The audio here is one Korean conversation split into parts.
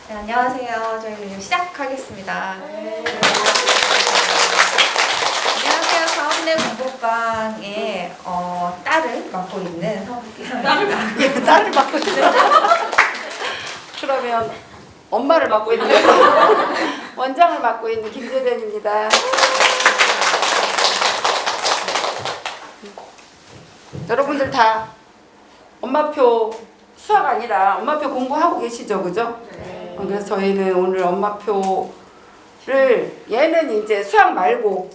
네, 안녕하세요. 저희 시작하겠습니다. 안녕하세요. 가운데 공부방의 딸을 맡고 있는 서북기성입니다. 딸을 맡고 있는 그러면 엄마를 맡고 있는 원장을 맡고 있는 김재den입니다. 여러분들 다 엄마표 수학 아니라 엄마표 공부하고 계시죠, 그죠? 네. 그래서 저희는 오늘 엄마표를 얘는 이제 수학 말고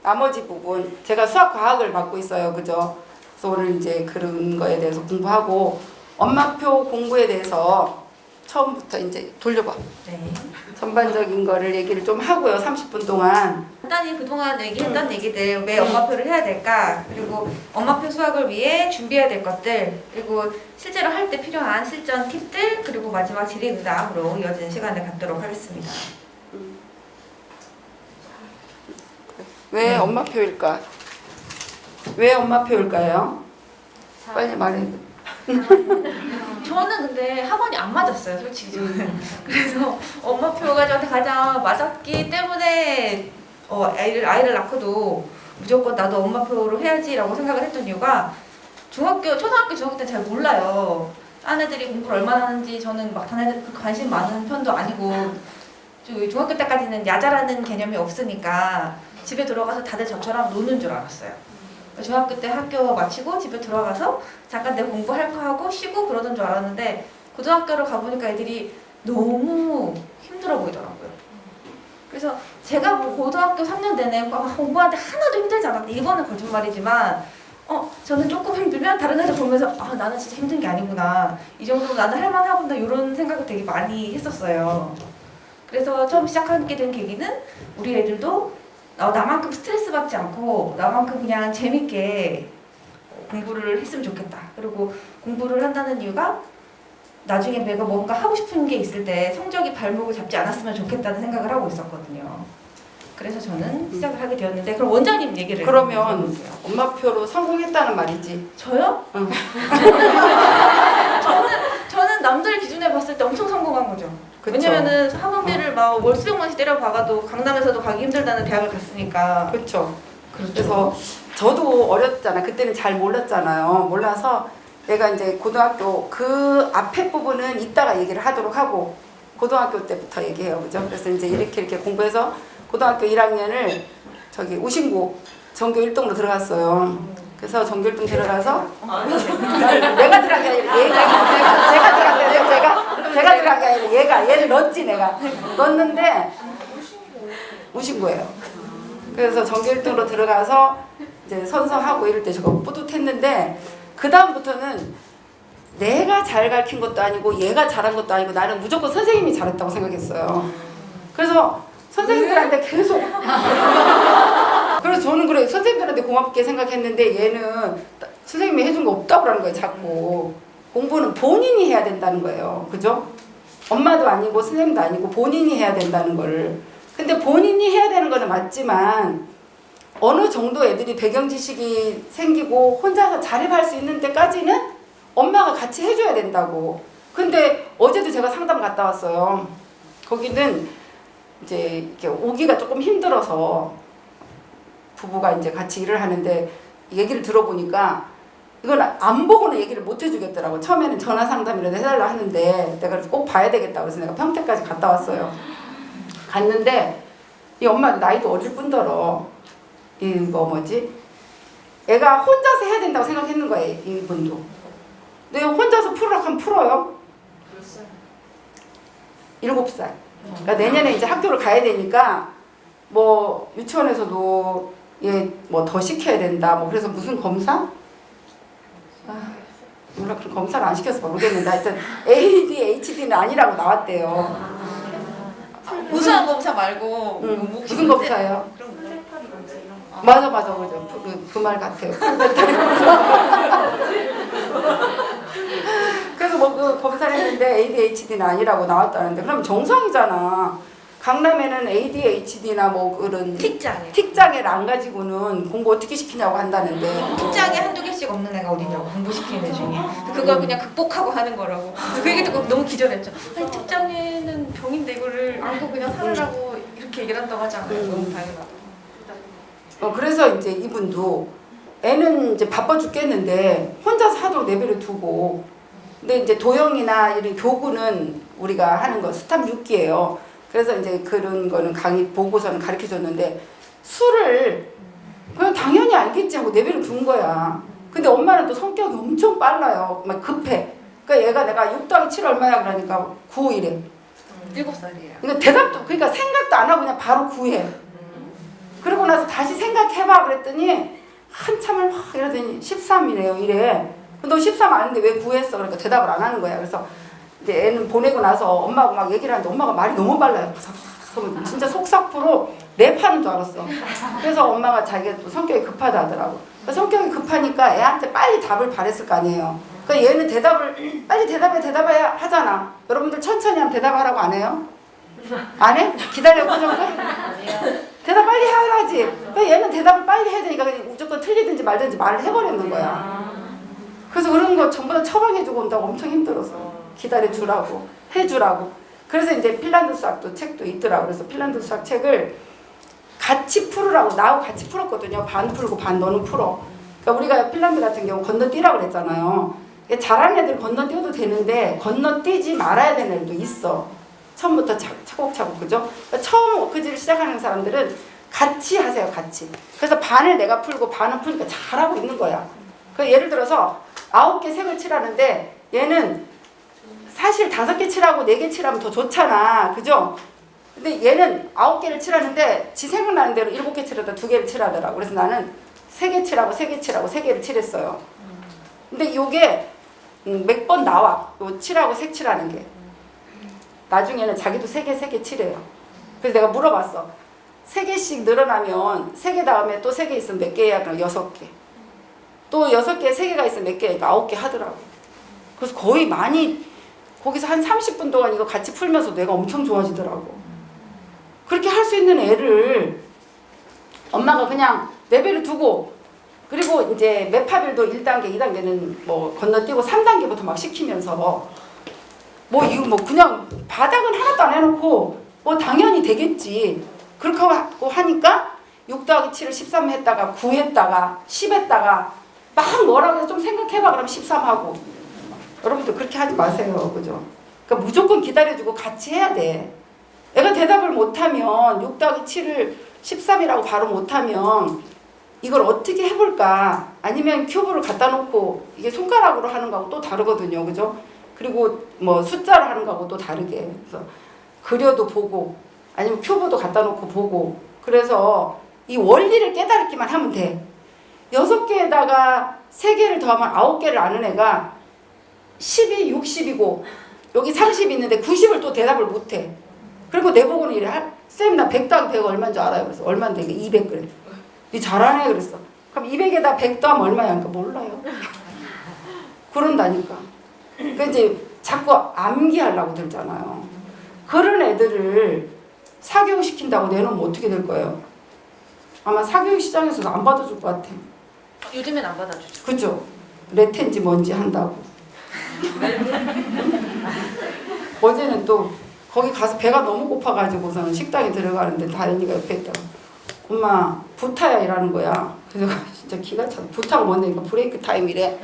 나머지 부분 제가 수학 과학을 맡고 있어요, 그죠? 그래서 오늘 이제 그런 거에 대해서 공부하고 엄마표 공부에 대해서 처음부터 이제 돌려봐. 네. 전반적인 거를 얘기를 좀 하고요. 30분 동안. 간단히 그동안 얘기했던 얘기들, 왜 엄마표를 해야 될까, 그리고 엄마표 수학을 위해 준비해야 될 것들, 그리고 실제로 할 때 필요한 실전 팁들, 그리고 마지막 질의응답으로 이어지는 시간을 갖도록 하겠습니다. 왜 엄마표일까? 왜 엄마표일까요? 빨리 말해. 저는 근데 학원이 안 맞았어요, 솔직히 저는. 그래서 엄마표가 저한테 가장 맞았기 때문에 아이를 낳고도 무조건 나도 엄마표로 해야지라고 생각을 했던 이유가 초등학교, 중학교 때 잘 몰라요. 딴 애들이 공부를 얼마나 하는지 저는 막 다른 애들 관심 많은 편도 아니고 중학교 때까지는 야자라는 개념이 없으니까 집에 들어가서 다들 저처럼 노는 줄 알았어요. 중학교 때 학교 마치고 집에 들어가서 잠깐 내 공부할 거 하고 쉬고 그러던 줄 알았는데 고등학교를 가보니까 애들이 너무 힘들어 보이더라고요. 그래서 제가 뭐 고등학교 3년 내내 공부하는데 하나도 힘들지 않았는데 이거는 거짓말이지만 저는 조금 힘들면 다른 애들 보면서 나는 진짜 힘든 게 아니구나, 이 정도면 나는 할만하구나, 이런 생각을 되게 많이 했었어요. 그래서 처음 시작하게 된 계기는 우리 애들도 나만큼 스트레스 받지 않고 나만큼 그냥 재밌게 공부를 했으면 좋겠다. 그리고 공부를 한다는 이유가 나중에 내가 뭔가 하고 싶은 게 있을 때 성적이 발목을 잡지 않았으면 좋겠다는 생각을 하고 있었거든요. 그래서 저는 시작을 하게 되었는데, 그럼 원장님 얘기를 그러면 해주세요. 엄마표로 성공했다는 말이지. 저요? 응. 저는 남들 기준에 봤을 때 엄청 성공한 거죠. 그쵸? 왜냐면은 학원비를 막 월 수백만 원씩 때려박아도 강남에서도 가기 힘들다는 대학을 갔으니까. 그렇죠. 그래서 저도 어렸잖아. 그때는 잘 몰랐잖아요. 몰라서 내가 이제 고등학교 그 앞에 부분은 이따가 얘기를 하도록 하고 고등학교 때부터 얘기해요. 그죠? 그래서 이제 이렇게 공부해서 고등학교 1학년을 저기 우신고 전교 1등으로 들어갔어요. 그래서 전교 1등 들어가서 내가 들어간 게 아니라 제가 들어간 게 아니라 제가 들어간 게 아니라 얘를 넣었지. 내가 넣었는데 우신고예요. 그래서 전교 1등으로 들어가서 이제 선서하고 이럴 때 저거 뿌듯했는데, 그 다음부터는 내가 잘 가르친 것도 아니고 얘가 잘한 것도 아니고 나는 무조건 선생님이 잘했다고 생각했어요. 그래서 선생님들한테 계속 그래서 저는 그래 선생님들한테 고맙게 생각했는데 얘는 선생님이 해준 거 없다고 그러는 거예요. 자꾸 공부는 본인이 해야 된다는 거예요. 그죠? 엄마도 아니고 선생님도 아니고 본인이 해야 된다는 거를. 근데 본인이 해야 되는 거는 맞지만 어느 정도 애들이 배경 지식이 생기고 혼자서 자립할 수 있는 데까지는 엄마가 같이 해줘야 된다고. 근데 어제도 제가 상담 갔다 왔어요. 거기는 이제 이렇게 오기가 조금 힘들어서 부부가 이제 같이 일을 하는데 얘기를 들어보니까 이건 안 보고는 얘기를 못 해주겠더라고. 처음에는 전화 상담이라도 해달라 하는데 내가 꼭 봐야 되겠다 그래서 내가 평택까지 갔다 왔어요. 갔는데 이 엄마도 나이도 어릴 뿐더러 애가 혼자서 해야 된다고 생각했는 거예요. 이분도. 근데 혼자서 풀으라고 하면 풀어요. 7살. 그러니까 내년에 이제 학교를 가야 되니까 뭐 유치원에서도 얘 뭐 더 시켜야 된다. 뭐 그래서 무슨 검사? 몰라. 그런 검사를 안 시켜서 모르겠는데 하여튼 ADHD는 아니라고 나왔대요. 우수한 검사 말고 무슨 검사예요? 맞아. 그 말 같아요. 그래서 뭐 그 검사를 했는데 ADHD는 아니라고 나왔다는데 그럼 정상이잖아. 강남에는 ADHD나 뭐 그런 틱장애. 틱장애를 안 가지고는 공부 어떻게 시키냐고 한다는데. 틱장애 한두 개씩 없는 애가 어디냐고 공부시키는 애 중에. 그걸 그냥 극복하고 하는 거라고. 그래서 그 얘기 듣고 너무 기절했죠. 아니 틱장애는 병인데 이거를 알고 그냥 살으라고 이렇게 얘기를 한다고 하지 않아요. 너무 당연하다. 그래서 이제 이분도 애는 이제 바빠 죽겠는데 혼자서 하도록 내버려 두고, 근데 이제 도형이나 이런 교구는 우리가 하는 거 스탑 6기예요. 그래서 이제 그런 거는 강의 보고서는 가르쳐 줬는데 술을 그냥 당연히 알겠지 하고 내버려 둔 거야. 근데 엄마는 또 성격이 엄청 빨라요. 막 급해. 그러니까 얘가 내가 6 더하기 7 얼마야 그러니까 9이래. 7살이에요. 그러니까 대답도, 그러니까 생각도 안 하고 그냥 바로 9해. 그러고 나서 다시 생각해봐 그랬더니 한참을 막 이러더니 13이래요. 이래. 너 13 아는데 왜 9 했어? 그러니까 대답을 안 하는 거야. 그래서 이제 애는 보내고 나서 엄마하고 막 얘기를 하는데 엄마가 말이 너무 빨라요. 진짜 속삭부로 랩하는 줄 알았어. 그래서 엄마가 자기가 또 성격이 급하다 하더라고. 성격이 급하니까 애한테 빨리 답을 바랬을 거 아니에요. 그러니까 얘는 대답을 빨리 대답해야 하잖아. 여러분들 천천히 하면 대답하라고 안 해요? 안 해? 기다려 그 정도? 대답 빨리 해야지. 그러니까 얘는 대답을 빨리 해야 되니까 무조건 틀리든지 말든지 말을 해버리는 거야. 그래서 그런 거 전부 다 처방해주고 온다고 엄청 힘들어서 기다려주라고 해주라고. 그래서 이제 핀란드 수학도 책도 있더라고. 그래서 핀란드 수학 책을 같이 풀으라고 나하고 같이 풀었거든요. 반 풀고 반 너는 풀어. 그러니까 우리가 핀란드 같은 경우 건너뛰라고 그랬잖아요. 잘하는 애들 건너뛰어도 되는데 건너뛰지 말아야 되는 애들도 있어. 처음부터 차곡차곡, 그죠? 그러니까 처음 워크지를 시작하는 사람들은 같이 하세요, 같이. 그래서 반을 내가 풀고 반은 푸니까 잘하고 있는 거야. 그 예를 들어서 9개 색을 칠하는데 얘는 사실 5개 칠하고 4개 칠하면 더 좋잖아, 그죠? 근데 얘는 9개를 칠하는데 지 생각나는 대로 7개 칠하다 2개를 칠하더라고. 그래서 나는 3개 칠하고 3개 칠하고 3개를 칠했어요. 근데 요게 몇 번 나와. 요 칠하고 색 칠하는 게. 나중에는 자기도 3개 칠해요. 그래서 내가 물어봤어. 3개씩 늘어나면 3개 다음에 또 3개 있으면 몇 개야? 그럼 6개. 또 6개, 3개가 있으면 몇 개니까 9개 하더라고. 그래서 거의 많이 거기서 한 30분 동안 이거 같이 풀면서 뇌가 엄청 좋아지더라고. 그렇게 할 수 있는 애를 엄마가 그냥 레벨을 두고, 그리고 이제 메파빌도 1단계, 2단계는 뭐 건너뛰고 3단계부터 막 시키면서 뭐 이거 뭐 그냥 바닥은 하나도 안 해놓고 뭐 당연히 되겠지. 그렇게 하고 하니까 6 더하기 7을 13 했다가 9 했다가 10 했다가 막 뭐라고 해서 좀 생각해봐 그러면 13 하고. 여러분들 그렇게 하지 마세요. 그죠? 그러니까 무조건 기다려주고 같이 해야 돼. 애가 대답을 못하면 6 더하기 7을 13이라고 바로 못하면 이걸 어떻게 해볼까? 아니면 큐브를 갖다 놓고 이게 손가락으로 하는 거하고 또 다르거든요. 그죠? 그리고 뭐 숫자로 하는 거하고 또 다르게. 그래서 그려도 보고 아니면 큐브도 갖다 놓고 보고. 그래서 이 원리를 깨달기만 하면 돼. 6개에다가 3개를 더하면 9개를 아는 애가 10이 60이고 여기 30이 있는데 90을 또 대답을 못해. 그리고 내보고는 이래. 쌤 나 100 더하기 100 얼마인 줄 알아요? 그래서 얼마인데? 200 그래. 니 잘하네 그랬어. 그럼 200에다 100 더하면 얼마야? 그러니까 몰라요. 그런다니까. 그러니까 이제 자꾸 암기하려고 들잖아요. 그런 애들을 사교육 시킨다고 내놓으면 어떻게 될 거예요? 아마 사교육 시장에서도 안 받아줄 것 같아. 요즘엔 안 받아주죠. 그죠? 레텐지 뭔지 한다고. 어제는 또 거기 가서 배가 너무 고파가지고서는 식당에 들어가는데 다현이가 옆에 있다가 엄마 부타야 일하는 거야. 그래서 진짜 기가 차. 부타가 뭔데니까 브레이크 타임이래.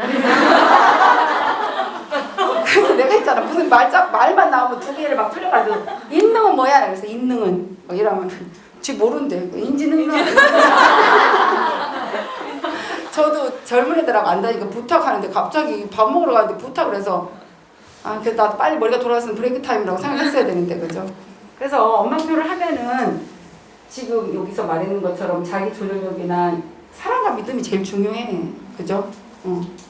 그래서 내가 했잖아. 무슨 말만 나오면 2개를 막 풀려가지고 인능은 뭐야? 그래서 인능은 뭐 이러면 지 모른대. 인지능은 저도 젊은 애들하고 안다니까 부탁하는데 갑자기 밥 먹으러 가는데 부탁을 해서 그래서 나도 빨리 머리가 돌아왔으면 브레이크 타임이라고 생각했어야 되는데 그죠? 그래서 엄마표를 하면은 지금 여기서 말하는 것처럼 자기 조절력이나 사랑과 믿음이 제일 중요해. 그죠?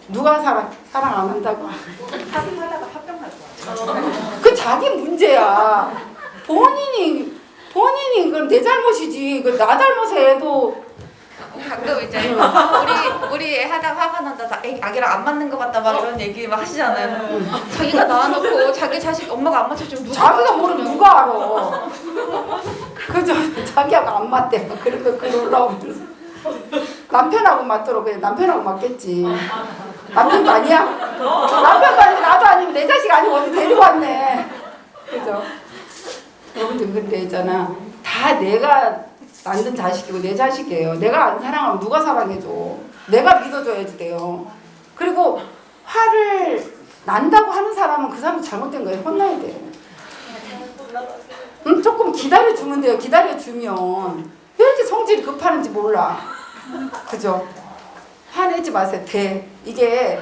누가 사랑 안 한다고? 하다가 합병 날 거야. 그 자기 문제야. 본인이 그건 내 잘못이지. 그 나 잘못에 해도 가끔 이제 우리 애 하다가 화가 난다, 나 아기랑 안 맞는 것 같다 막 이런 얘기 막 하시잖아요. 자기가 낳아놓고 자기 자식 엄마가 안 맞춰주면 누가 자기가 맞춰주냐고. 모르면 누가 알아. 그죠? 자기하고 안 맞대. 막 그런 거 글 올라오면서. 남편하고 맞도록 그냥 남편하고 맞겠지. 남편도 아니야? 남편도 아니고 나도 아니면 내 자식 아니면 어디 데리고 왔네. 그죠? 여러분들 근데 있잖아. 다 내가 낳는 자식이고 내 자식이에요. 내가 안 사랑하면 누가 사랑해줘. 내가 믿어줘야지 돼요. 그리고 화를 난다고 하는 사람은 그 사람이 잘못된 거예요. 혼나야 돼. 조금 기다려주면 돼요. 기다려주면. 왜 이렇게 성질이 급하는지 몰라. 그죠? 화내지 마세요. 이게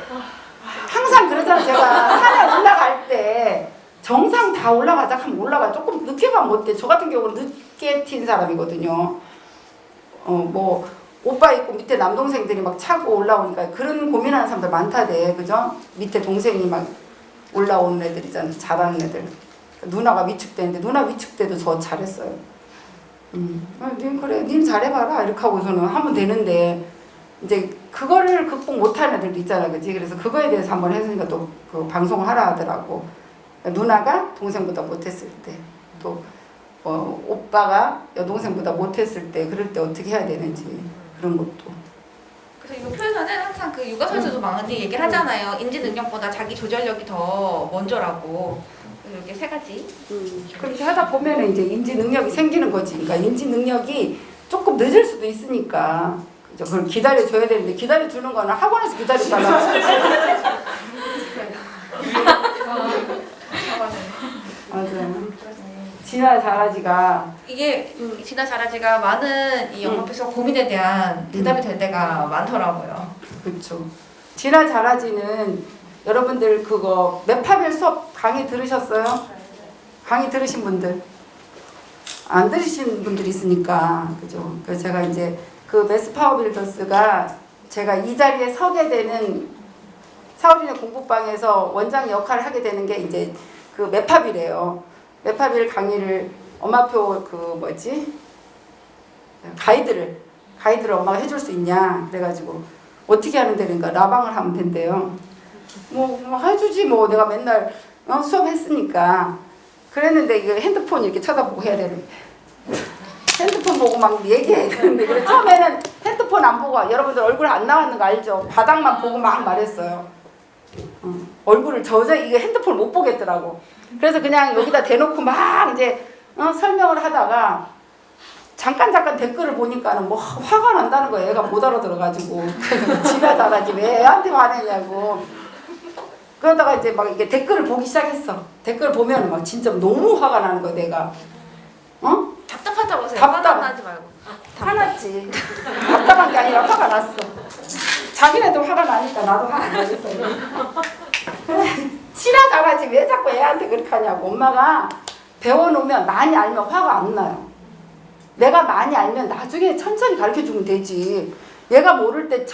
항상 그러잖아요. 제가 산에 올라갈 때 정상 다 올라가자 하면 올라가. 조금 늦게 가면 못돼. 저 같은 경우는 늦게 튄 사람이거든요. 뭐 오빠 있고 밑에 남동생들이 막 차고 올라오니까 그런 고민하는 사람들 많다대. 그죠? 밑에 동생이 막 올라오는 애들이잖아. 잘하는 애들. 누나가 위축되는데 누나 위축돼도 저 잘했어요. 닌 그래, 닌 잘해봐라 이렇게 하고서는 하면 되는데 이제 그거를 극복 못하는 애들도 있잖아, 그지? 그래서 그거에 대해서 한번 했으니까 또 그 방송을 하라 하더라고. 누나가 동생보다 못했을 때, 또 오빠가 여동생보다 못했을 때, 그럴 때 어떻게 해야 되는지 그런 것도. 그래서 이 표에서는 항상 그 육아서에서도 많이 얘기를 하잖아요. 인지 능력보다 자기 조절력이 더 먼저라고. 이렇게 세 가지. 그렇게 하다 보면은 이제 인지 능력이 생기는 거지. 그러니까 인지 능력이 조금 늦을 수도 있으니까. 그죠? 그걸 기다려줘야 되는데 기다려주는 거는 학원에서 기다려달라고. 맞아요. 진아 잘하지가 이게 진아 잘하지가 많은 이 영업에서 고민에 대한 대답이 될 때가 많더라고요. 그렇죠. 진아 잘하지는 여러분들 그거 메파벨 수업 강의 들으셨어요? 강의 들으신 분들? 안 들으신 분들이 있으니까 그죠? 그래서 제가 이제 그 메스 파워빌더스가 제가 이 자리에 서게 되는 사오리네 공부방에서 원장 역할을 하게 되는 게 이제 그 메파빌이에요. 메파빌 강의를 엄마표 그 뭐지? 가이드를 엄마가 해줄 수 있냐? 그래가지고 어떻게 하는 데는가 라방을 하면 된대요. 뭐 해주지 뭐 내가 맨날 수업했으니까 그랬는데 이거 핸드폰 이렇게 쳐다보고 해야 되는데 핸드폰 보고 막 얘기해야 되는데 그래 처음에는 핸드폰 안 보고 여러분들 얼굴 안 나왔는 거 알죠? 바닥만 보고 막 말했어요. 얼굴을 이거 핸드폰을 못 보겠더라고. 그래서 그냥 여기다 대놓고 막 이제 설명을 하다가 잠깐 댓글을 보니까는 뭐 화가 난다는 거예요. 애가 못 알아들어가지고 지가 잘하지 왜 애한테 화내냐고. 그러다가 이제 막 이게 댓글을 보기 시작했어. 댓글 보면 막 진짜 너무 화가 나는 거야 내가. 답답하다고 하세요. 답답. 화나지 말고. 화났지. 답답한 게 아니라 화가 났어. 자기네도 화가 나니까 나도 화가 나겠어. 그래, 치라 잘하지 왜 자꾸 애한테 그렇게 하냐고. 엄마가 배워놓으면 많이 알면 화가 안 나요. 내가 많이 알면 나중에 천천히 가르쳐주면 되지. 얘가 모를 때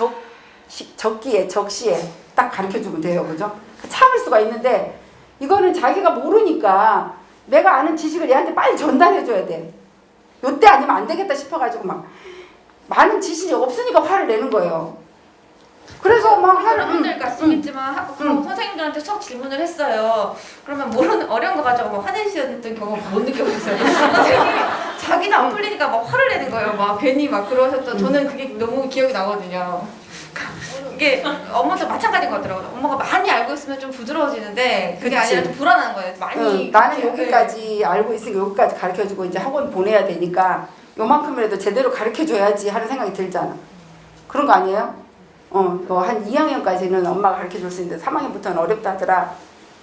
적시에 딱 가르쳐주면 돼요. 그죠? 참을 수가 있는데 이거는 자기가 모르니까 내가 아는 지식을 얘한테 빨리 전달해줘야 돼. 요때 아니면 안 되겠다 싶어가지고 막 많은 지식이 없으니까 화를 내는 거예요. 그래서 막 화를 여러분들 아시겠지만 선생님들한테 수업 질문을 했어요. 그러면 모르는 어려운 거 가지고 막 화내시던 경험 못 느껴보셨어요? 선생님이 자기는 안 풀리니까 막 화를 내는 거예요. 막 괜히 막 그러셨던 저는 그게 너무 기억이 나거든요. 이게 엄마도 마찬가지인 것 같더라고요. 엄마가 많이 알고 있으면 좀 부드러워지는데 그게 그치. 아니라 좀 불안한 거예요. 많이 나는 여기까지 알고 있으니까 여기까지 가르쳐주고 이제 학원 보내야 되니까 요만큼이라도 제대로 가르쳐줘야지 하는 생각이 들잖아. 그런 거 아니에요? 한 2학년까지는 엄마가 가르쳐줄 수 있는데 3학년부터는 어렵다 하더라.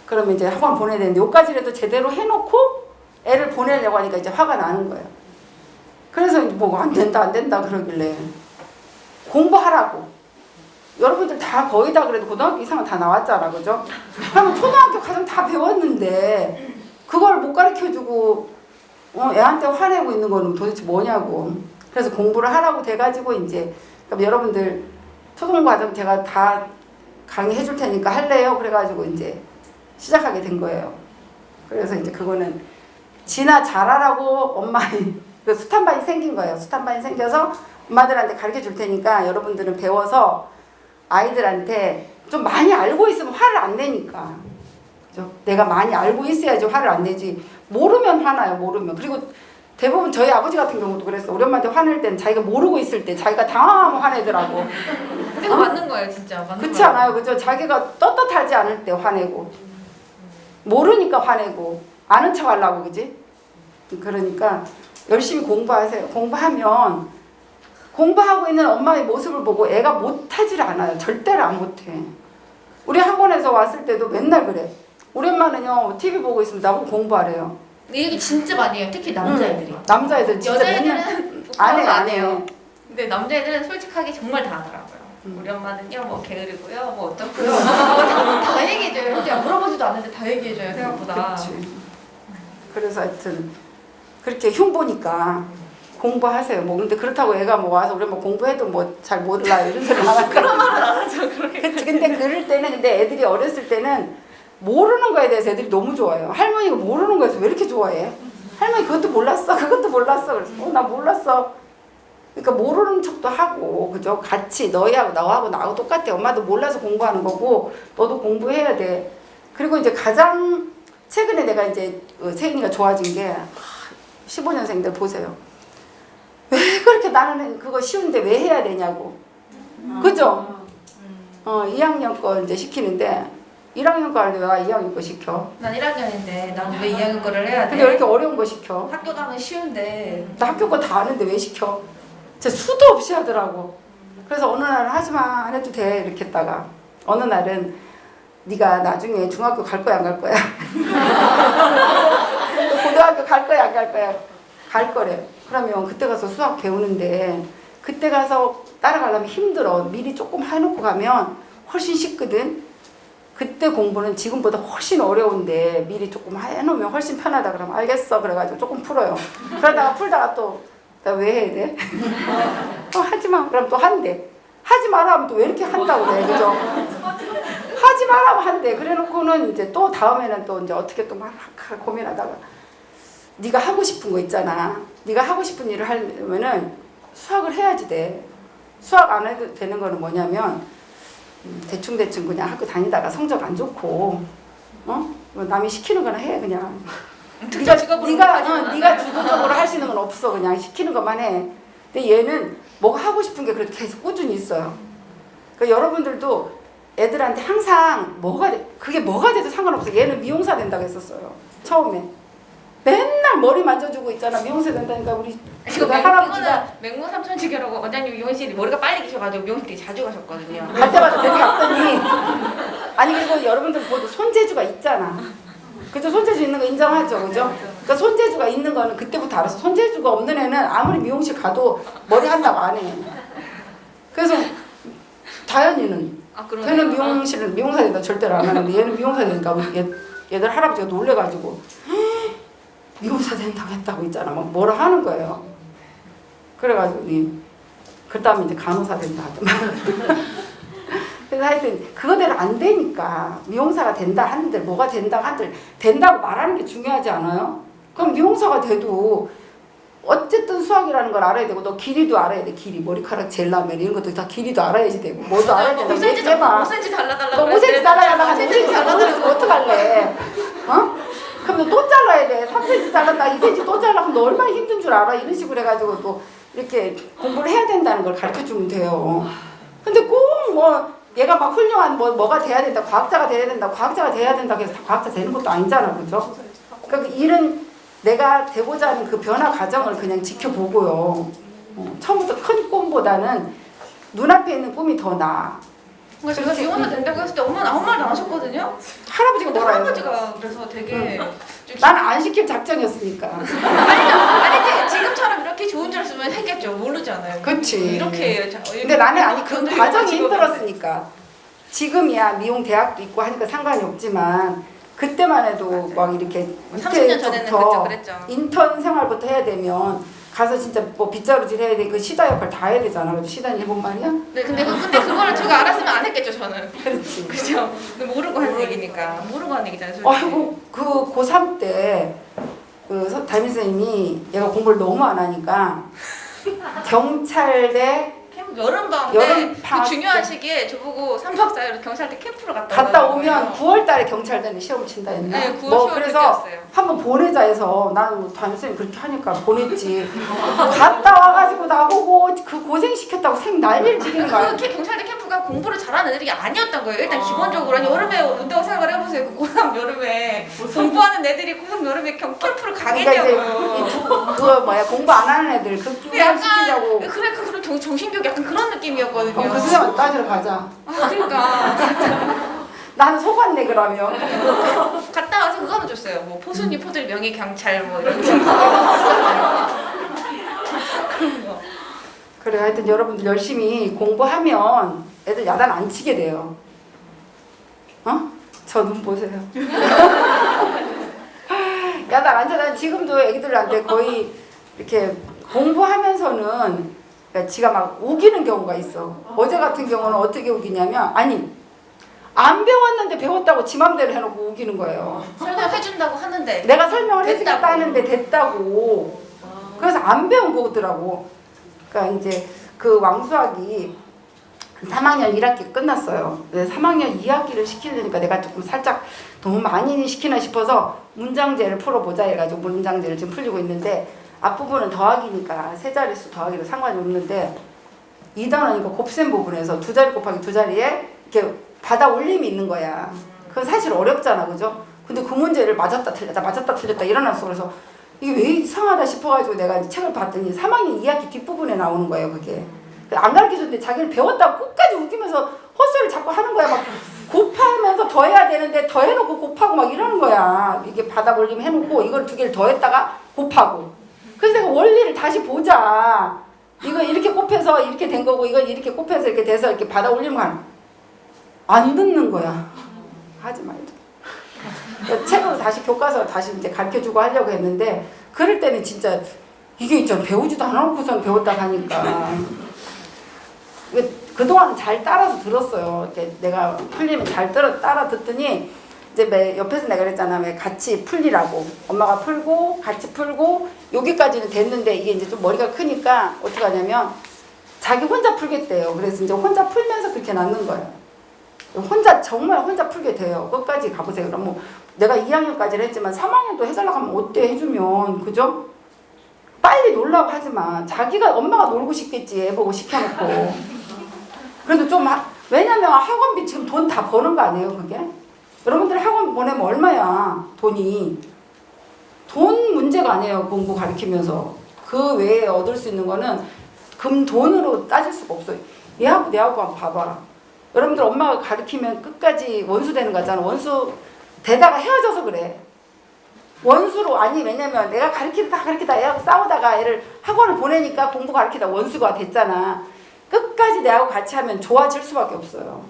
그러면 이제 학원 보내야 되는데 요까지라도 제대로 해놓고 애를 보내려고 하니까 이제 화가 나는 거예요. 그래서 뭐 안 된다 그러길래 공부하라고. 여러분들 다 거의 다 그래도 고등학교 이상은 다 나왔잖아, 그죠? 그러면 초등학교 가서 다 배웠는데 그걸 못 가르쳐주고 애한테 화내고 있는 거는 도대체 뭐냐고. 그래서 공부를 하라고 돼가지고 이제 그럼 여러분들 초등과정 제가 다 강의해 줄 테니까 할래요? 그래가지고 이제 시작하게 된 거예요. 그래서 이제 그거는 진아 잘하라고 엄마의 그 수탄반이 생긴 거예요. 수탄반이 생겨서 엄마들한테 가르쳐 줄 테니까 여러분들은 배워서 아이들한테 좀 많이 알고 있으면 화를 안 내니까. 그죠? 내가 많이 알고 있어야지 화를 안 내지. 모르면 화나요, 모르면. 그리고 대부분 저희 아버지 같은 경우도 그랬어. 우리 엄마한테 화낼 때는 자기가 모르고 있을 때 자기가 당황하면 화내더라고. 근데 그거 맞는 거예요, 진짜. 맞는 그렇지 거예요. 않아요? 그죠? 자기가 떳떳하지 않을 때 화내고 모르니까 화내고 아는 척 하려고, 그지? 그러니까 열심히 공부하세요. 공부하면 공부하고 있는 엄마의 모습을 보고 애가 못하지를 않아요. 절대로 안 못해. 우리 학원에서 왔을 때도 맨날 그래. 우리 엄마는요 TV 보고 있으면 나보고 공부하래요. 이 얘기 진짜 많이 해요. 특히 남자애들이. 남자애들 진짜 맨날 여자애들은 안 해요. 근데 남자애들은 솔직하게 정말 다 하더라고요. 우리 엄마는요, 뭐 게으르고요, 뭐 어떻고요, 다 얘기해줘요. 그냥 물어보지도 않는데 다 얘기해줘요, 생각보다. 그렇지. 그래서 하여튼 그렇게 흉보니까 공부하세요. 뭐 근데 그렇다고 애가 뭐 와서 우리 뭐 공부해도 뭐 잘 몰라 이런 소리 안 하고 그런 말은 안 하죠, 그렇게. 그치. 근데 그럴 때는 근데 애들이 어렸을 때는 모르는 거에 대해서 애들이 너무 좋아해요. 할머니가 모르는 거에서 왜 이렇게 좋아해? 할머니 그것도 몰랐어, 그것도 몰랐어. 그래서 나 몰랐어. 그러니까 모르는 척도 하고, 그죠? 같이 너하고 나하고 똑같아. 엄마도 몰라서 공부하는 거고 너도 공부해야 돼. 그리고 이제 가장 최근에 내가 이제 세인이가 좋아진 게 15년생들 보세요. 왜 그렇게 나는 그거 쉬운데 왜 해야 되냐고. 그죠? 2학년 거 이제 시키는데 1학년 거 하는데 왜 2학년 거 시켜? 난 1학년인데 난 왜 2학년 거를 해야 돼? 근데 왜 이렇게 어려운 거 시켜? 학교 가면 쉬운데. 나 학교 거 다 아는데 왜 시켜? 진짜 수도 없이 하더라고. 그래서 어느 날은 하지마, 안 해도 돼 이렇게 했다가 어느 날은 네가 나중에 중학교 갈 거야 안 갈 거야? 고등학교 갈 거야 안 갈 거야? 갈 거래. 그러면 그때 가서 수학 배우는데 그때 가서 따라가려면 힘들어. 미리 조금 해놓고 가면 훨씬 쉽거든. 그때 공부는 지금보다 훨씬 어려운데 미리 조금 해놓으면 훨씬 편하다. 그러면 알겠어 그래가지고 조금 풀어요. 그러다가 풀다가 또 나 왜 해야 돼? 하지마. 그럼 또 한대. 하지 마라 하면 또 왜 이렇게 한다고 그래. 그죠? 하지 마라 하면 한대. 그래 놓고는 이제 또 다음에는 또 이제 어떻게 또 막 고민하다가 네가 하고 싶은 거 있잖아. 네가 하고 싶은 일을 하려면은 수학을 해야지 돼. 수학 안 해도 되는 거는 뭐냐면 대충 그냥 학교 다니다가 성적 안 좋고 뭐 남이 시키는 거나 해 그냥. 네가 주도적으로 할 수 있는 건 없어. 그냥 시키는 것만 해. 근데 얘는 뭐가 하고 싶은 게 그래도 계속 꾸준히 있어요. 그러니까 여러분들도 애들한테 항상 그게 뭐가 돼도 상관없어. 얘는 미용사 된다고 했었어요. 처음에. 맨날 머리 만져주고 있잖아. 미용사 된다니까 우리 지금 할아버지가 맹모삼천지교라고 원장님 미용실이 머리가 빨리 기셔가지고 미용실 되게 자주 가셨거든요. 갈 때마다 데려갔더니 아니 그리고 여러분들 모두 손재주가 있잖아. 그죠? 손재주 있는 거 인정하죠, 그죠? 그러니까 손재주가 있는 거는 그때부터 알았어. 손재주가 없는 애는 아무리 미용실 가도 머리 한다고 안 해. 그래서 다현이는 걔는 미용사 된다 절대로 안 하는데 얘는 미용사 되니까 얘들 할아버지가 놀래가지고 미용사 된다고 했다고 있잖아. 막 뭐라 하는 거예요. 그래가지고 그 다음에 이제 간호사 된다 하더만. 그래서 하여튼 그거대로 안 되니까 미용사가 된다 한들 뭐가 된다 한들 된다고 말하는 게 중요하지 않아요? 그럼 미용사가 돼도 어쨌든 수학이라는 걸 알아야 되고 너 길이도 알아야 돼. 길이 머리카락 젤라면 이런 것도 다 길이도 알아야지 되고 뭐도 알아야 되고 5cm 달라달라고 너 5cm 달라달라고 하는데 5cm 잘라달라고 어떡할래? 그럼 너 또 잘라야 돼. 3cm 잘랐다 2cm 또 잘라. 그럼 너 얼마나 힘든 줄 알아? 이런 식으로 해가지고 또 이렇게 공부를 해야 된다는 걸 가르쳐주면 돼요. 근데 꼭 뭐 얘가 막 훌륭한 뭐가 돼야 된다. 과학자가 돼야 된다. 과학자가 돼야 된다고 해서 다 과학자 되는 것도 아니잖아. 그죠? 그러니까 일은 내가 되고자 하는 그 변화 과정을 그냥 지켜보고요. 처음부터 큰 꿈보다는 눈앞에 있는 꿈이 더 나아. 제가 미용사 된다고 했을 때 엄마는 아무 말도 안 하셨거든요. 할아버지가 뭐라 해요? 할아버지가 그래서 되게 나는 안 시킬 작정이었으니까. 아니지 지금처럼 이렇게 좋은 줄 알았으면 했겠죠. 모르잖아요. 그렇지. 이렇게 근데 나는 그 과정이 힘들었으니까. 지금이야 미용 대학도 있고 하니까 상관이 없지만 그때만 해도 막 이렇게 30년 전에는 그랬죠. 인턴 생활부터 해야 되면 가서 진짜 뭐 빗자루질 해야 돼. 그 시다 역할 다 해야 되잖아. 그래서 시다는 일본 말이야? 네, 근데 그거를 제가 알았으면 안 했겠죠, 저는. 그렇지. 그죠? 모르고 한 얘기니까. 모르고 한 얘기잖아요, 솔직히. 아이고 그 고3 때 그 담임 선생님이 얘가 공부를 너무 안 하니까 경찰대 여름방학 여름 때 방학 그 중요한 때. 시기에 저보고 3박 4일로 경찰대 캠프를 갔다 오면 오더라고요. 9월달에 경찰대는 시험을 친다 했나? 네, 9월, 뭐 10월 그래서 그때였어요. 한번 보내자 해서 나는 뭐 담임선생님 그렇게 하니까 보냈지. 갔다 와가지고 나보고 그 고생시켰다고 생 난리를 지기는 거야. 그 경찰대 캠프가 공부를 잘하는 애들이 아니었던 거예요. 일단 기본적으로 아니, 여름에 온다고 생각을 해보세요. 그 고3 여름에 공부하는 애들이 고3 여름에 캠프를 가겠냐고요. 그거 뭐야 공부 안 하는 애들 그 교육시키려고. 그래 그런 정신교육 약간 그런 느낌이었거든요. 그럼 그 선생님 따지러 가자. 그러니까 나는 속았네 그러면. 갔다 와서 그거 하나 줬어요. 뭐 포순이 포들 명예 경찰 뭐 이런 거. 그런 거. 그래 하여튼 여러분들 열심히 공부하면 애들 야단 안 치게 돼요. 어? 저 눈 보세요. 야단 안 쳐. 난 지금도 애기들한테 거의 이렇게 공부하면서는 그러니까 지가 막 우기는 경우가 있어. 어제 같은 경우는 어떻게 우기냐면 아니 안 배웠는데 배웠다고 지 맘대로 해놓고 우기는 거예요. 설명해준다고 하는데 내가 설명을 됐다고. 해주겠다 하는데 됐다고. 그래서 안 배운 거더라고. 그러니까 이제 그 왕수학이 3학년 1학기 끝났어요. 3학년 2학기를 시키려니까 내가 조금 살짝 너무 많이 시키나 싶어서 문장제를 풀어보자 해가지고 문장제를 지금 풀리고 있는데 앞부분은 더하기니까 세 자릿수 더하기로 상관이 없는데 2단원이니까 곱셈 부분에서 두 자리 곱하기 두 자리에 이렇게 받아 올림이 있는 거야. 그건 사실 어렵잖아, 그죠? 근데 그 문제를 맞았다 틀렸다 일어났어. 그래서 이게 왜 이상하다 싶어가지고 내가 이제 책을 봤더니 3학년 2학기 뒷부분에 나오는 거예요, 그게. 안 가르쳐줬는데 자기는 배웠다고 끝까지 웃기면서 헛소리를 자꾸 하는 거야. 막 곱하면서 더해야 되는데 더해놓고 곱하고 막 이러는 거야. 이게 받아 올림 해놓고 이걸 두 개를 더했다가 곱하고. 그래서 내가 원리를 다시 보자. 이거 이렇게 곱해서 이렇게 된 거고 이건 이렇게 곱해서 이렇게 돼서 이렇게 받아 올리는 거 안 듣는 거야. 하지 말자. 책으로 다시 교과서 다시 이제 가르쳐주고 하려고 했는데 그럴 때는 진짜 이게 있잖아. 배우지도 않아놓고선 배웠다 하니까 그동안은 잘 따라서 들었어요. 내가 풀리면 잘 따라 듣더니 이제 옆에서 내가 그랬잖아. 왜 같이 풀리라고. 엄마가 풀고 같이 풀고 여기까지는 됐는데 이게 이제 좀 머리가 크니까 어떻게 하냐면 자기 혼자 풀겠대요. 그래서 이제 혼자 풀면서 그렇게 낫는 거예요. 정말 혼자 풀게 돼요. 끝까지 가보세요. 그럼 뭐 내가 2학년까지는 했지만 3학년도 해달라고 하면 어때 해주면 그죠? 빨리 놀라고 하지 마. 자기가 엄마가 놀고 싶겠지. 애 보고 시켜놓고. 그래도 좀 왜냐면 학원비 지금 돈 다 버는 거 아니에요 그게? 여러분들 학원 보내면 얼마야 돈이. 돈 문제가 아니에요 공부 가르치면서. 그 외에 얻을 수 있는 거는 돈으로 따질 수가 없어요. 얘하고 내하고 한번 봐봐. 여러분들 엄마가 가르치면 끝까지 원수 되는 거잖아. 원수 되다가 헤어져서 그래. 원수로 아니 왜냐면 내가 가르치다 애하고 싸우다가 애를 학원을 보내니까 공부 가르치다 원수가 됐잖아. 끝까지 내하고 같이 하면 좋아질 수밖에 없어요.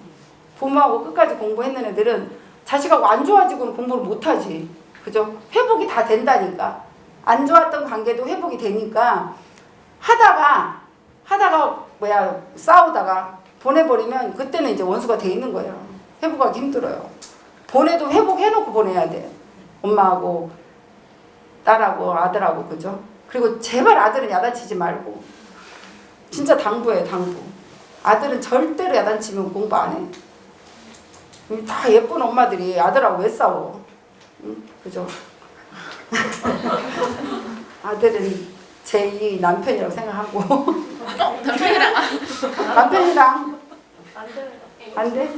부모하고 끝까지 공부했는 애들은 자식하고 안 좋아지고는 공부를 못하지. 그죠? 회복이 다 된다니까. 안 좋았던 관계도 회복이 되니까 하다가 싸우다가 보내버리면 그때는 이제 원수가 돼 있는 거예요. 회복하기 힘들어요. 보내도 회복해놓고 보내야 돼. 엄마하고 딸하고 아들하고 그죠? 그리고 제발 아들은 야단치지 말고. 진짜 당부예요 당부. 아들은 절대로 야단치면 공부 안 해. 다 예쁜 엄마들이 아들하고 왜 싸워? 응? 그죠? 아들은 제2 남편이라고 생각하고 남편이랑 안 돼?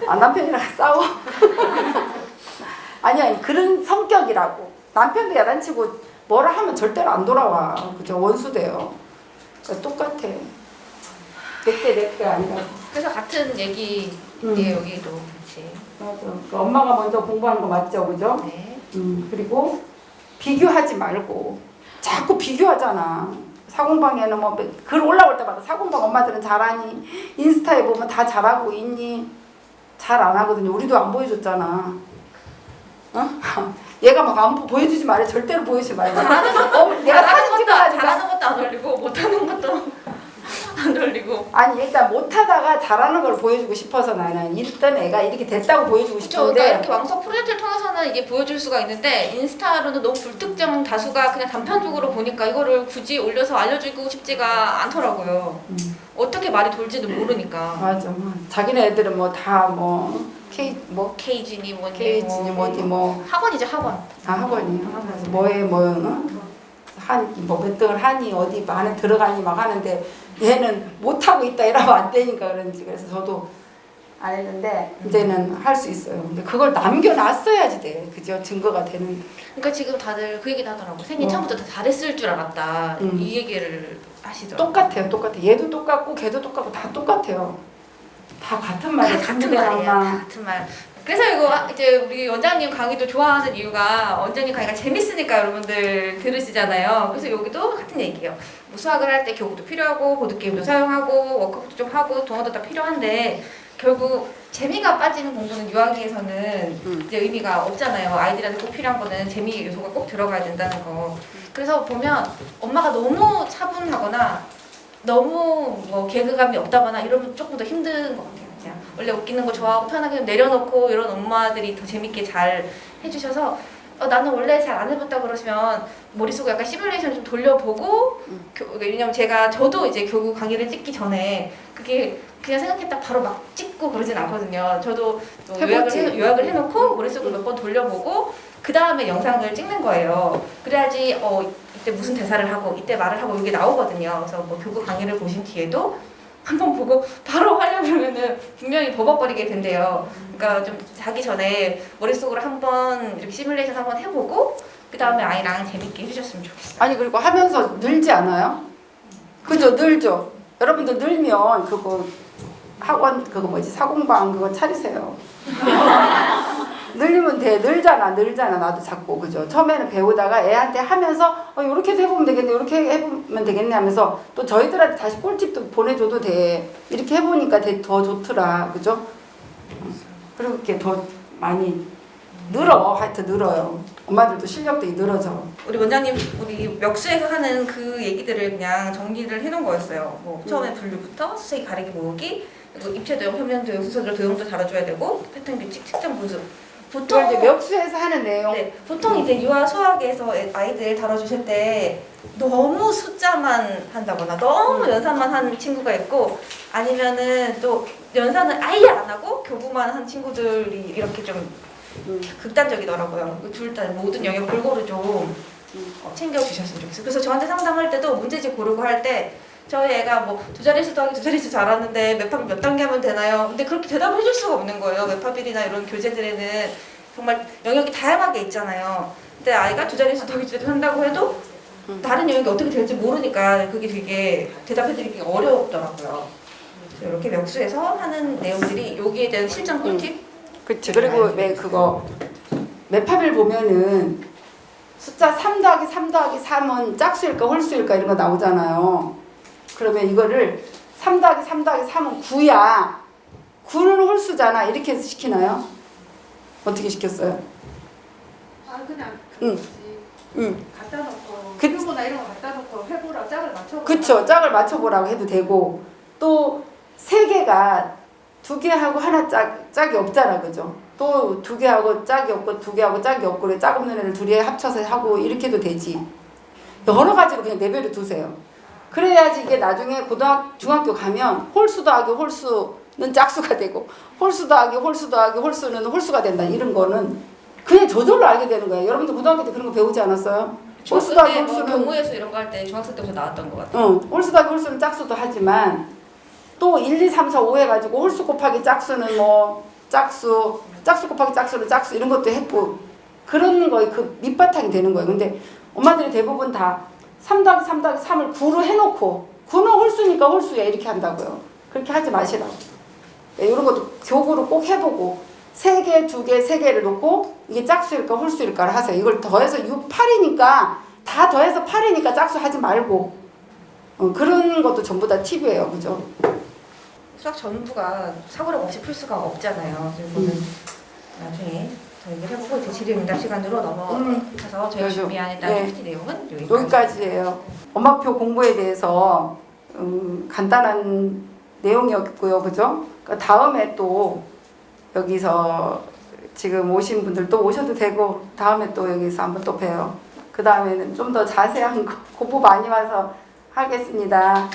아 남편이랑 싸워? 아니 그런 성격이라고. 남편도 야단치고 뭐라 하면 절대로 안 돌아와. 그죠? 원수 돼요. 그러니까 똑같아. 내게 아니라. 그래서 같은 얘기예요 여기도 그렇지. 맞아. 그러니까 엄마가 먼저 공부하는 거 맞죠, 그죠? 네. 그리고 비교하지 말고 자꾸 비교하잖아. 사공방에는 뭐 글 올라올 때마다 사공방 엄마들은 잘하니 인스타에 보면 다 잘하고 있니? 잘 안 하거든요. 우리도 안 보여줬잖아. 어? 얘가 막 안 보여주지 말래. 절대로 보여주지 말래. 내가 사진 찍어가지고 잘하는 것도 안 올리고 못하는 것도 안 돌리고. 아니 일단 못하다가 잘하는 걸 보여주고 싶어서 나는 일단 애가 이렇게 됐다고 보여주고 그렇죠. 싶은데 그러니까 이렇게 왕석 프로젝트를 통해서는 이게 보여줄 수가 있는데 인스타로는 너무 불특정 다수가 그냥 단편적으로 보니까 이거를 굳이 올려서 알려주고 싶지가 않더라고요. 어떻게 말이 돌지도 모르니까. 맞아. 자기네 애들은 뭐 다 뭐 케이지니 뭐니 케이지니 뭐니 뭐 학원이죠 학원. 다 학원이야. 그래서 뭐에 몇 등을 하니 어디 안에 들어가니 막 하는데 얘는 못 하고 있다 이러면 안 되니까 그런지 그래서 저도 안 했는데 이제는 할 수 있어요. 근데 그걸 남겨놨어야지 돼. 그죠? 증거가 되는. 그러니까 지금 다들 그 얘기도 하더라고. 생일 처음부터 다 잘했을 줄 알았다. 이 얘기를 하시더라고. 똑같아. 얘도 똑같고 걔도 똑같고 다 똑같아요. 다 같은 말이에요. 같은 말이에요. 같은 말. 그래서 이거 이제 우리 원장님 강의도 좋아하는 이유가 원장님 강의가 재밌으니까 여러분들 들으시잖아요. 그래서 여기도 같은 얘기예요. 뭐 수학을 할 때 교구도 필요하고 보드게임도 사용하고 워크북도 좀 하고 동화도 다 필요한데 결국 재미가 빠지는 공부는 유아기에서는 이제 의미가 없잖아요. 아이들한테 꼭 필요한 거는 재미 요소가 꼭 들어가야 된다는 거. 그래서 보면 엄마가 너무 차분하거나 너무 뭐 개그감이 없다거나 이러면 조금 더 힘든 것 같아요. 그냥 원래 웃기는 거 좋아하고 편하게 좀 내려놓고 이런 엄마들이 더 재밌게 잘 해주셔서 나는 원래 잘 안 해봤다 그러시면 머릿속에 약간 시뮬레이션 좀 돌려보고 왜냐면 저도 이제 교구 강의를 찍기 전에 그게 그냥 생각했다 바로 막 찍고 그러진 않거든요. 저도 요약을 해놓고 머릿속을 몇 번 돌려보고 그 다음에 영상을 찍는 거예요. 그래야지 이때 무슨 대사를 하고 이때 말을 하고 이게 나오거든요. 그래서 뭐 교구 강의를 보신 뒤에도 한번 보고 바로 하려고 그러면은 분명히 버벅거리게 된대요. 그러니까 좀 자기 전에 머릿속으로 한번 이렇게 시뮬레이션 한번 해보고 그 다음에 아이랑 재밌게 해주셨으면 좋겠어요. 아니 그리고 하면서 늘지 않아요? 그죠? 늘죠. 여러분들 늘면 그거 학원 그거 뭐지 사공방 그거 차리세요. 늘리면 돼. 늘잖아. 나도 자꾸 그죠. 처음에는 배우다가 애한테 하면서 이렇게도 해보면 되겠네. 이렇게 해보면 되겠네 하면서 또 저희들한테 다시 꿀팁도 보내줘도 돼. 이렇게 해보니까 더 좋더라. 그죠? 그리고 이렇게 더 많이 하여튼 늘어요. 엄마들도 실력도 늘어져. 우리 원장님 우리 멱수에서 하는 그 얘기들을 그냥 정리를 해놓은 거였어요. 뭐 처음에 분류부터 수세기 가리기 모으기 그리고 입체 도형, 표면 도형, 순서대로 도형도 다뤄줘야 되고 패턴 규칙, 측정 분수. 보통 이제 멱수에서 하는 내용. 네, 보통 이제 유아 수학에서 아이들 다뤄주실 때 너무 숫자만 한다거나 너무 연산만 한 친구가 있고 아니면은 또 연산을 아예 안 하고 교구만 한 친구들이 이렇게 좀 극단적이더라고요. 둘 다 모든 영역 골고루 좀 챙겨주셨으면 좋겠어요. 그래서 저한테 상담할 때도 문제집 고르고 할 때 저희 애가 뭐 두 자릿수 더하기 두 자릿수 잘하는데 맵합 몇 단계 하면 되나요? 근데 그렇게 대답을 해줄 수가 없는 거예요. 맵합일이나 이런 교재들에는 정말 영역이 다양하게 있잖아요. 근데 아이가 두 자릿수 더하기 두 자릿수 한다고 해도 다른 영역이 어떻게 될지 모르니까 그게 되게 대답해드리기 어렵더라고요. 이렇게 멱수에서 하는 내용들이 여기에 대한 실전 꿀팁? 그치. 그리고 왜 그거 맵합일 보면은 숫자 3 더하기 3 더하기 3은 짝수일까 홀수일까 이런 거 나오잖아요. 그러면 이거를 3 더하기 3 더하기 3은 9야. 9는 홀수잖아. 이렇게 해서 시키나요? 어떻게 시켰어요? 그냥 응. 갖다 놓고 그거나 이런 거 갖다 놓고 해보라 짝을 맞춰보라. 그쵸. 짝을 맞춰보라고 해도 되고 또 3개가 2개하고 하나 짝이 없잖아. 그죠? 또 2개하고 짝이 없고 2개하고 짝이 없고 그래 짝 없는 애를 둘이 합쳐서 하고 이렇게 해도 되지. 여러 가지로 그냥 내버려 두세요. 그래야지 이게 나중에 중학교 가면 홀수 더하기 홀수는 짝수가 되고 홀수 더하기 홀수는 홀수가 된다. 이런 거는 그냥 저절로 알게 되는 거예요. 여러분들 고등학교 때 그런 거 배우지 않았어요? 홀수 더하기 홀수는 경우에서 이런 거 할 때 중학생 때부터 나왔던 것 같아요. 홀수 더하기 홀수는 짝수도 하지만 또 1, 2, 3, 4, 5 해가지고 홀수 곱하기 짝수는 뭐 짝수 곱하기 짝수는 짝수 이런 것도 했고 그런 거에 그 밑바탕이 되는 거예요. 근데 엄마들이 대부분 다 3 더하기 3 더하기 3을 9로 해놓고 9는 홀수니까 홀수야 이렇게 한다고요. 그렇게 하지 마시라고. 네, 이런 것도 교구로 꼭 해보고 3개, 2개, 3개를 놓고 이게 짝수일까 홀수일까를 하세요. 이걸 더해서 8이니까 다 더해서 8이니까 짝수 하지 말고 그런 것도 전부 다 팁이에요. 그죠? 수학 전부가 사고력 없이 풀 수가 없잖아요. 그래서 나중에 더 얘기를 해보고 이제 질의응답 시간으로 넘어가서 저희가 그렇죠. 준비한 일단 네. PPT 내용은 여기까지예요. 엄마표 공부에 대해서 간단한 내용이었고요, 그죠? 그러니까 다음에 또 여기서 지금 오신 분들 또 오셔도 되고 다음에 또 여기서 한번 또 봬요. 그 다음에는 좀 더 자세한 거 공부 많이 와서 하겠습니다.